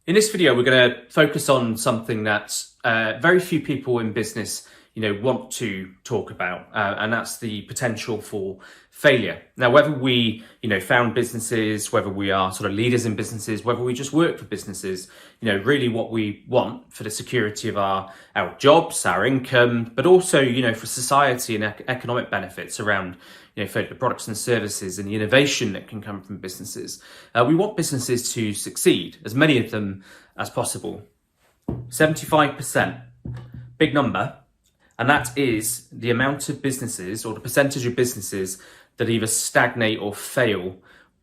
In this video, we're going to focus on something that very few people in business, want to talk about, and that's the potential for failure. Now, whether we, found businesses, whether we are sort of leaders in businesses, whether we just work for businesses, really what we want for the security of our jobs, our income, but also, for society and economic benefits around, for the products and services and the innovation that can come from businesses. We want businesses to succeed, as many of them as possible. 75%, big number. And that is the amount of businesses, or the percentage of businesses, that either stagnate or fail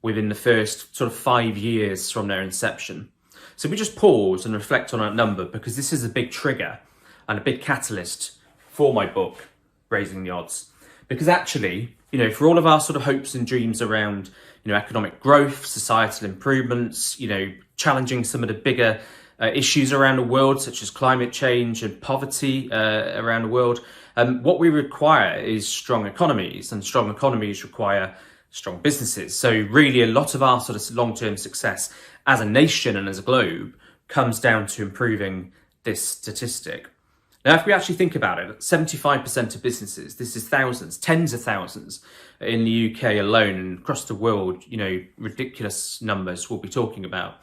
within the first sort of 5 years from their inception. So we just pause and reflect on that number, because this is a big trigger and a big catalyst for my book, Raising the Odds. Because actually, for all of our sort of hopes and dreams around, economic growth, societal improvements, challenging some of the bigger issues around the world, such as climate change and poverty around the world, what we require is strong economies, and strong economies require strong businesses. So really a lot of our sort of long-term success as a nation and as a globe comes down to improving this statistic. Now, if we actually think about it, 75% of businesses, this is thousands, tens of thousands in the UK alone, and across the world, ridiculous numbers we'll be talking about.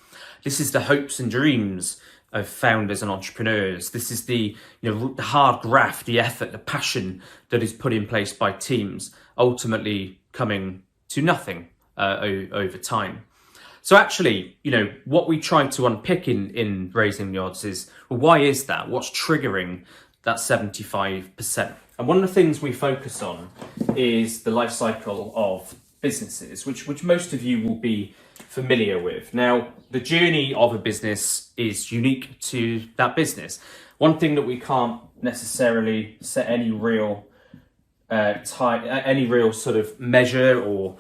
This is the hopes and dreams of founders and entrepreneurs. This is the hard graft, the effort, the passion that is put in place by teams, ultimately coming to nothing over time. So actually, what we try to unpick in Raising the Odds is, well, why is that? What's triggering that 75%? And one of the things we focus on is the life cycle of businesses, which most of you will be familiar with. Now, the journey of a business is unique to that business. One thing that we can't necessarily set any real sort of measure or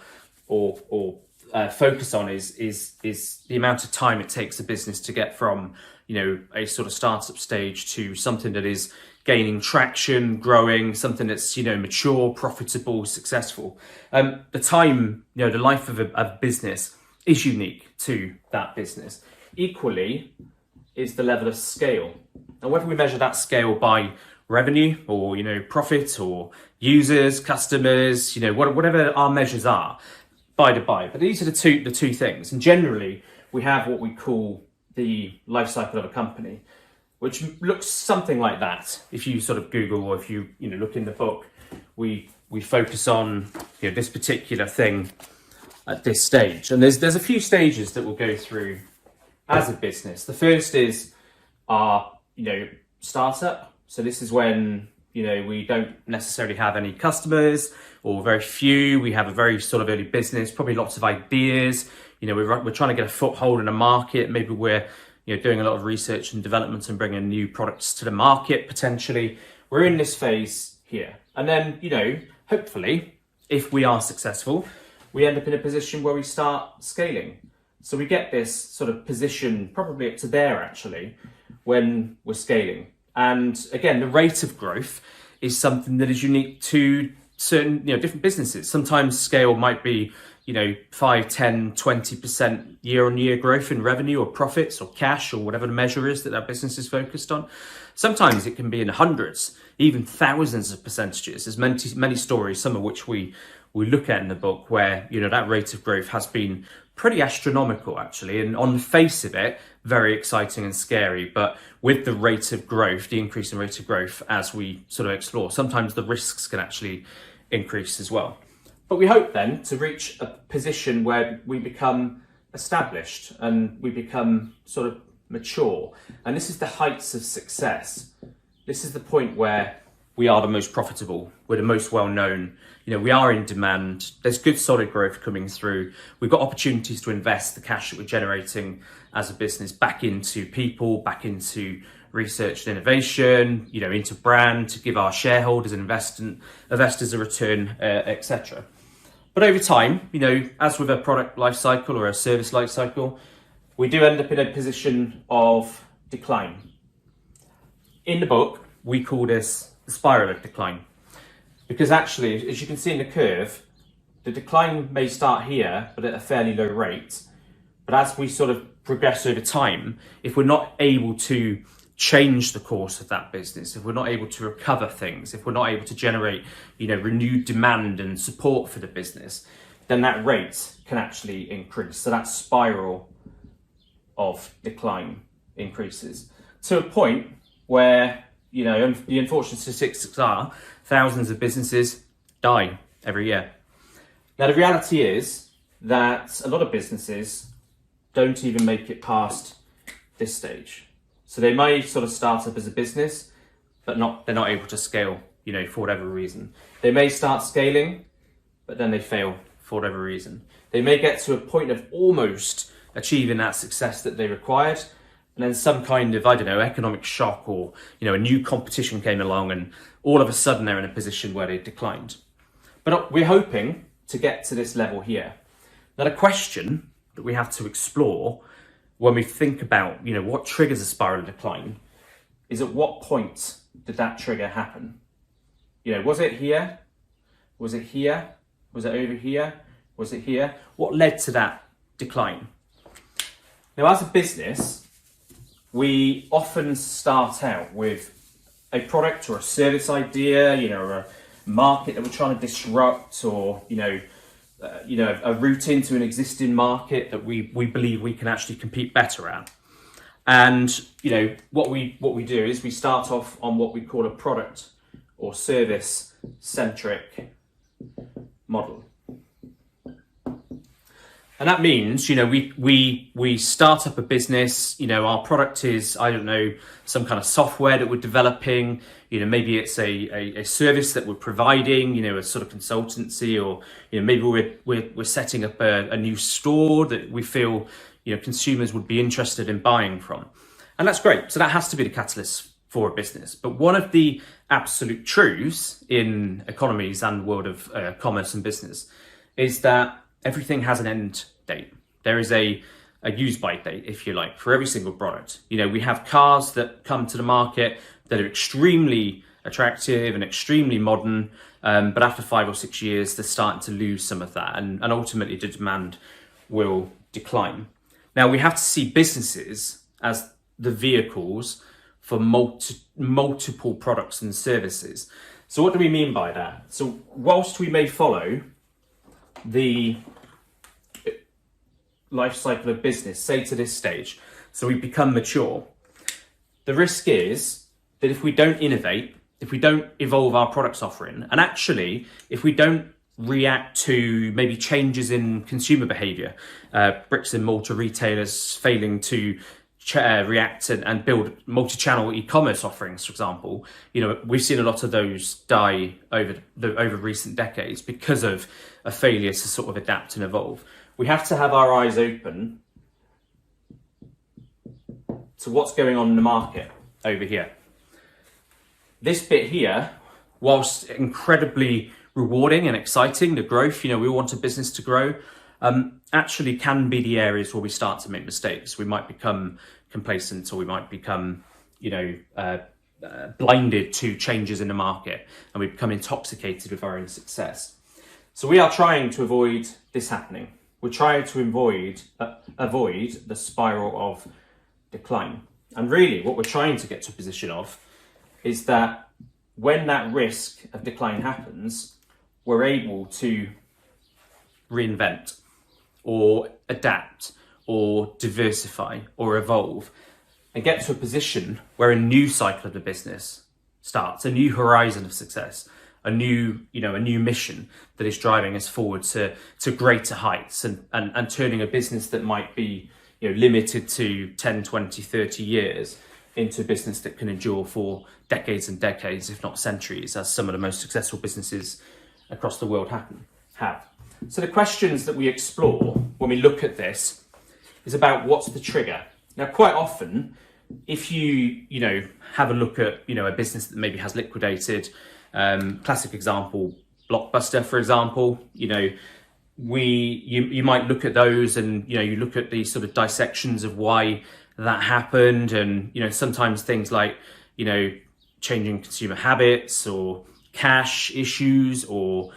focus on is the amount of time it takes a business to get from a sort of startup stage to something that is gaining traction, growing, something that's mature, profitable, successful. The time, the life of a business is unique to that business. Equally is the level of scale. And whether we measure that scale by revenue or profit or users, customers, whatever our measures are, by the by. But these are the two things. And generally, we have what we call the life cycle of a company, which looks something like that. If you sort of Google, or if you look in the book, we focus on this particular thing at this stage. And there's a few stages that we'll go through as a business. The first is our startup. So this is when we don't necessarily have any customers, or very few. We have a very sort of early business, probably lots of ideas. We're trying to get a foothold in a market. Maybe we're doing a lot of research and development and bringing new products to the market potentially. We're in this phase here, and then hopefully, if we are successful, we end up in a position where we start scaling. So we get this sort of position, probably up to there actually, when we're scaling. And again, the rate of growth is something that is unique to certain, different businesses. Sometimes scale might be, 5, 10, 20% year-on-year growth in revenue or profits or cash or whatever the measure is that business is focused on. Sometimes it can be in hundreds, even thousands of percentages. There's many stories, some of which we look at in the book, where, that rate of growth has been pretty astronomical actually. And on the face of it, very exciting and scary. But with the rate of growth, the increase in rate of growth as we sort of explore, sometimes the risks can actually increase as well. But we hope then to reach a position where we become established and we become sort of mature. And this is the heights of success. This is the point where we are the most profitable, we're the most well-known, we are in demand, there's good solid growth coming through, we've got opportunities to invest the cash that we're generating as a business back into people, back into research and innovation, into brand, to give our shareholders and investors a return, etc. But over time, as with a product life cycle or a service life cycle, we do end up in a position of decline. In the book, we call this the spiral of decline. Because actually, as you can see in the curve, the decline may start here, but at a fairly low rate. But as we sort of progress over time, if we're not able to change the course of that business, if we're not able to recover things, if we're not able to generate, renewed demand and support for the business, then that rate can actually increase. So that spiral of decline increases to a point where, the unfortunate statistics are thousands of businesses die every year. Now, the reality is that a lot of businesses don't even make it past this stage. So they may sort of start up as a business, but they're not able to scale, for whatever reason. They may start scaling, but then they fail for whatever reason. They may get to a point of almost achieving that success that they required, and then some kind of, economic shock or, a new competition came along and all of a sudden they're in a position where they declined. But we're hoping to get to this level here. Now, the question that we have to explore when we think about, what triggers a spiral decline is at what point did that trigger happen? Was it here? Was it here? Was it over here? Was it here? What led to that decline? Now, as a business, we often start out with a product or a service idea, or a market that we're trying to disrupt, or, a route into an existing market that we believe we can actually compete better at. And, what we do is we start off on what we call a product or service centric model. And that means, we start up a business, our product is, some kind of software that we're developing, maybe it's a service that we're providing, a sort of consultancy, or, maybe we're setting up a new store that we feel, consumers would be interested in buying from. And that's great. So that has to be the catalyst for a business. But one of the absolute truths in economies and the world of commerce and business is that everything has an end date. There is a use-by date, if you like, for every single product. We have cars that come to the market that are extremely attractive and extremely modern, but after 5 or 6 years, they're starting to lose some of that, and ultimately the demand will decline. Now, we have to see businesses as the vehicles for multiple products and services. So what do we mean by that? So whilst we may follow the life cycle of business, say to this stage, so we become mature, the risk is that if we don't innovate, if we don't evolve our products offering, and actually if we don't react to maybe changes in consumer behavior, bricks and mortar retailers failing to react and build multi-channel e-commerce offerings, for example, we've seen a lot of those die over recent decades because of a failure to sort of adapt and evolve. We have to have our eyes open to what's going on in the market over here. This bit here, whilst incredibly rewarding and exciting, the growth, we want a business to grow, actually can be the areas where we start to make mistakes. We might become complacent, or we might become, blinded to changes in the market, and we become intoxicated with our own success. So we are trying to avoid this happening. We're trying to avoid the spiral of decline. And really what we're trying to get to a position of is that when that risk of decline happens, we're able to reinvent or adapt or diversify or evolve and get to a position where a new cycle of the business starts, a new horizon of success, a new mission that is driving us forward to greater heights, and turning a business that might be limited to 10, 20, 30 years into a business that can endure for decades and decades, if not centuries, as some of the most successful businesses across the world have. So the questions that we explore when we look at this is about what's the trigger. Now, quite often, if you have a look at a business that maybe has liquidated, classic example, Blockbuster, for example, you might look at those and you look at the sort of dissections of why that happened, and sometimes things like changing consumer habits or cash issues or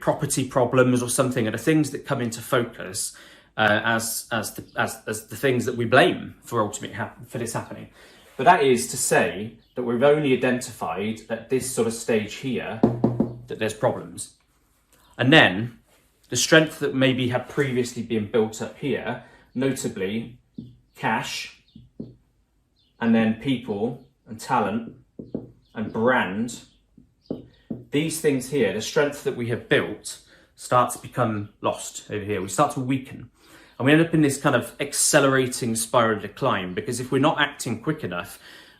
property problems or something are the things that come into focus as the things that we blame for for this happening. But that is to say that we've only identified at this sort of stage here that there's problems. And then the strength that maybe had previously been built up here, notably cash, and then people and talent and brand, these things here, the strength that we have built starts to become lost over here. We start to weaken. And we end up in this kind of accelerating spiral decline, because if we're not acting quick enough,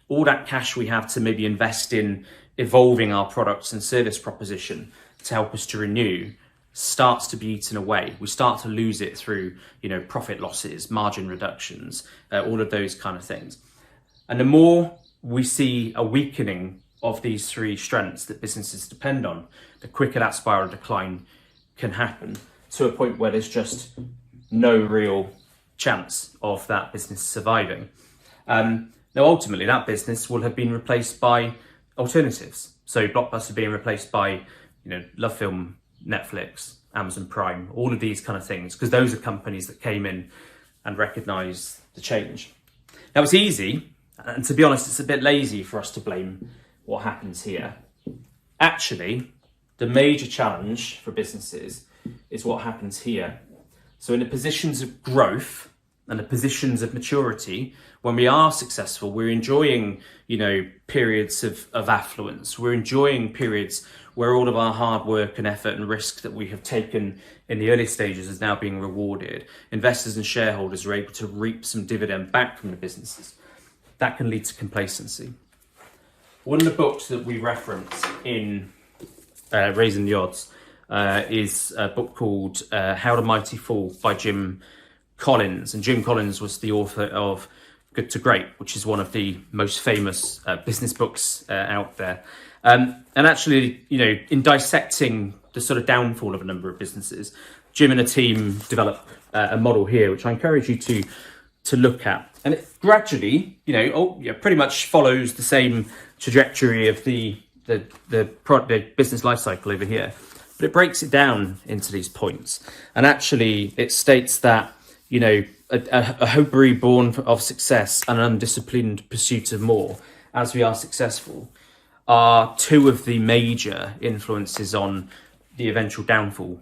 all that cash we have to maybe invest in evolving our products and service proposition to help us to renew starts to be eaten away. We start to lose it through, profit losses, margin reductions, all of those kind of things. And the more we see a weakening of these three strengths that businesses depend on, the quicker that spiral decline can happen, to a point where there's just no real chance of that business surviving. Now, ultimately, that business will have been replaced by alternatives. So Blockbuster being replaced by, Love Film, Netflix, Amazon Prime, all of these kind of things, because those are companies that came in and recognised the change. Now, it's easy, and to be honest, it's a bit lazy for us to blame what happens here. Actually, the major challenge for businesses is what happens here. So in the positions of growth and the positions of maturity, when we are successful, we're enjoying, periods of affluence. We're enjoying periods where all of our hard work and effort and risk that we have taken in the early stages is now being rewarded. Investors and shareholders are able to reap some dividend back from the businesses. That can lead to complacency. One of the books that we reference in Raising the Odds is a book called How the Mighty Fall by Jim Collins. And Jim Collins was the author of Good to Great, which is one of the most famous business books out there. And actually, in dissecting the sort of downfall of a number of businesses, Jim and a team develop a model here, which I encourage you to look at. And it gradually, pretty much follows the same trajectory of the business life cycle over here. But it breaks it down into these points. And actually, it states that, a hope born of success and an undisciplined pursuit of more, as we are successful, are two of the major influences on the eventual downfall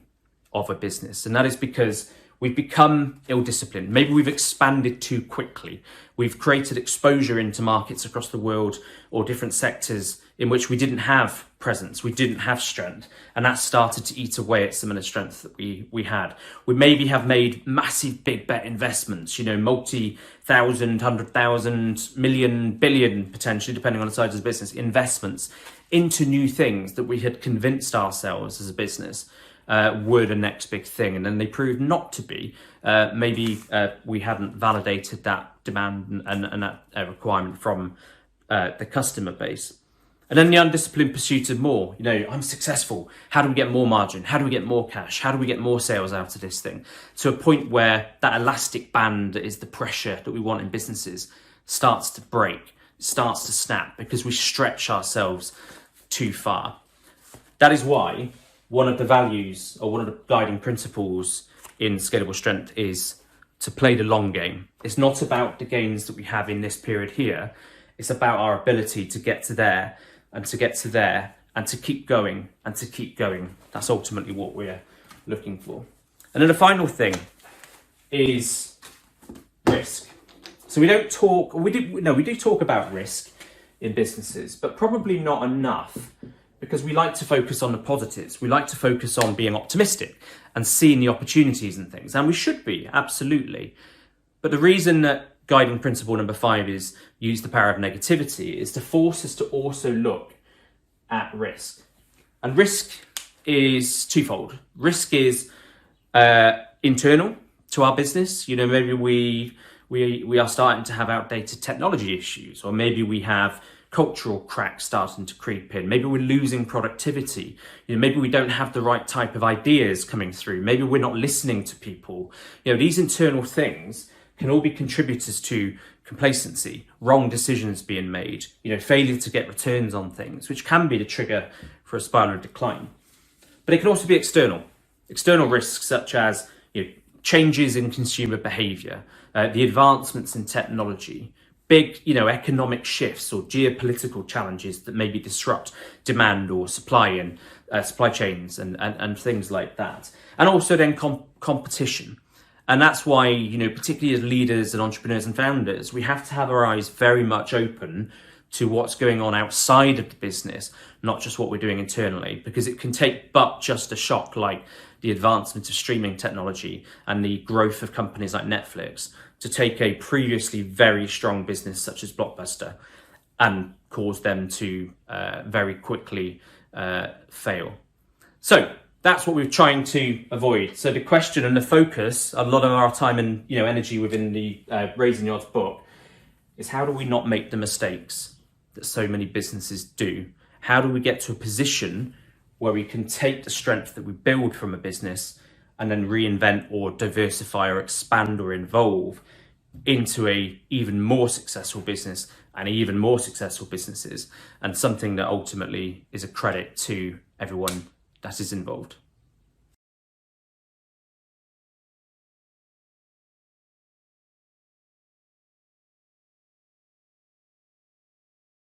of a business. And that is because we've become ill-disciplined. Maybe we've expanded too quickly. We've created exposure into markets across the world or different sectors in which we didn't have presence, we didn't have strength, and that started to eat away at some of the strength that we had. We maybe have made massive big bet investments, multi-thousand, 100,000, million, billion, potentially, depending on the size of the business, investments into new things that we had convinced ourselves as a business were the next big thing, and then they proved not to be. Maybe we hadn't validated that demand and that requirement from the customer base. And then the undisciplined pursuit of more. I'm successful. How do we get more margin? How do we get more cash? How do we get more sales out of this thing? To a point where that elastic band that is the pressure that we want in businesses starts to break, starts to snap, because we stretch ourselves too far. That is why one of the values or one of the guiding principles in Scalable Strength is to play the long game. It's not about the gains that we have in this period here. It's about our ability to get to there and to get to there and to keep going and to keep going. That's ultimately what we're looking for. And then the final thing is risk. So we do talk about risk in businesses, but probably not enough, because we like to focus on the positives. We like to focus on being optimistic and seeing the opportunities and things. And we should be, absolutely. But the reason that guiding principle number 5 is use the power of negativity is to force us to also look at risk. And risk is twofold. Risk is internal to our business. Maybe we are starting to have outdated technology issues, or maybe we have cultural cracks starting to creep in. Maybe we're losing productivity. Maybe we don't have the right type of ideas coming through. Maybe we're not listening to people. These internal things can all be contributors to complacency, wrong decisions being made, failure to get returns on things, which can be the trigger for a spiral of decline. But it can also be external risks, such as changes in consumer behaviour, the advancements in technology, big, economic shifts or geopolitical challenges that maybe disrupt demand or supply chains and things like that. And also then competition. And that's why, particularly as leaders and entrepreneurs and founders, we have to have our eyes very much open to what's going on outside of the business, not just what we're doing internally, because it can take but just a shock like the advancement of streaming technology and the growth of companies like Netflix to take a previously very strong business such as Blockbuster and cause them to very quickly fail. So that's what we're trying to avoid. So the question and the focus, a lot of our time and energy within the Raising the Odds book, is how do we not make the mistakes that so many businesses do? How do we get to a position where we can take the strength that we build from a business and then reinvent or diversify or expand or evolve into a even more successful business and even more successful businesses, and something that ultimately is a credit to everyone that is involved.